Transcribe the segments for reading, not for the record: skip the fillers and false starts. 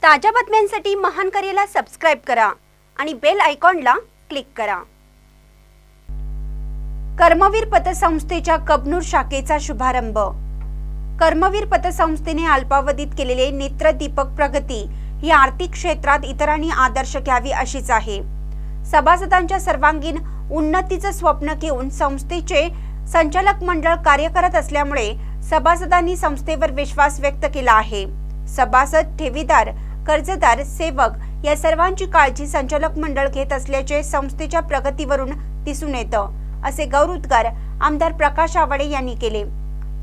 ताज्या बातम्यांसाठी महान करेला सबस्क्राइब करा आणि बेल आयकॉनला क्लिक करा। कर्मवीर पतसंस्थेच्या कबनूर शाखेचा शुभारंभ। कर्मवीर पतसंस्थेने अल्पावधीत केलेले नेत्र दीपक प्रगती ही आर्थिक क्षेत्रात इतरांनी आदर्श घ्यावी अशीच आहे। सभासदांच्या सर्वांगीण उन्नतीचे स्वप्न घेऊन संस्थेचे संचालक मंडळ कार्य करत असल्यामुळे सभासदांनी संस्थेवर विश्वास व्यक्त केला आहे। सभासद, ठेवीदार, कर्जदार, सेवक या सर्वांची काळजी संचालक मंडळ घेत असल्याचे संस्थेच्या प्रगतीवरून दिसून येतं, असे गौरवोद्गार आमदार प्रकाश आवाडे यांनी केले।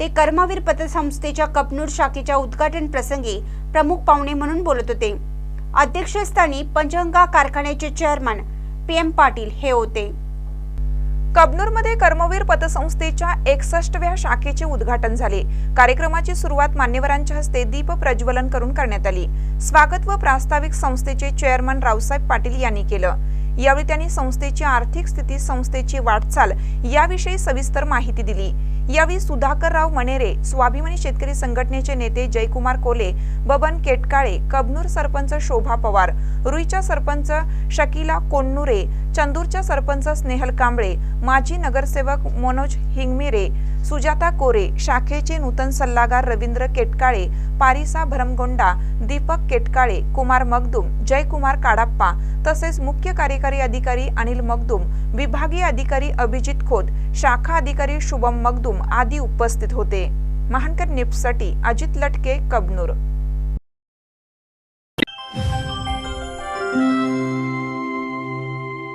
ते कर्मवीर पतसंस्थेच्या कबनूर शाखेच्या उद्घाटन प्रसंगी प्रमुख पाहुणे म्हणून बोलत होते। अध्यक्षस्थानी पंचगंगा कारखान्याचे चेअरमन PM पाटील हे होते। कबनूरमध्ये कर्मवीर पतसंस्थेच्या 61व्या शाखेचे उद्घाटन झाले। कार्यक्रमाची सुरुवात मान्यवरांच्या हस्ते दीप प्रज्वलन करून करण्यात आली। स्वागत व प्रास्ताविक संस्थेचे चेअरमन रावसाहेब पाटील यांनी केलं। यावेळी त्यांनी संस्थेची आर्थिक स्थिती, संस्थेची वाटचाल याविषयी सविस्तर माहिती दिली। यावेळी सुधाकरराव मनेरे, स्वाभिमानी शेतकरी संघटनेचे नेते जयकुमार कोले, बबन केटकाळे, कबनूर सरपंच शोभा पवार, रुईच्या सरपंच शकीला कोन्नुरे, चंदूरच्या सरपंच स्नेहल कांबळे, माजी नगरसेवक मनोज हिंगमिरे, सुजाता कोरे, शाखेचे नूतन सल्लागार रवींद्र केटकाळे, पारिसा भरमगोंडा, दीपक केटकाळे, कुमार मगदूम, जयकुमार काडाप्पा तसेच मुख्य कार्यकारी अधिकारी अनिल मगदूम, विभागीय अधिकारी अभिजित खोत, शाखा अधिकारी शुभम मगदूम आदी उपस्थित होते। महानकर न्यूजसाठी अजित लटके, कबनूर।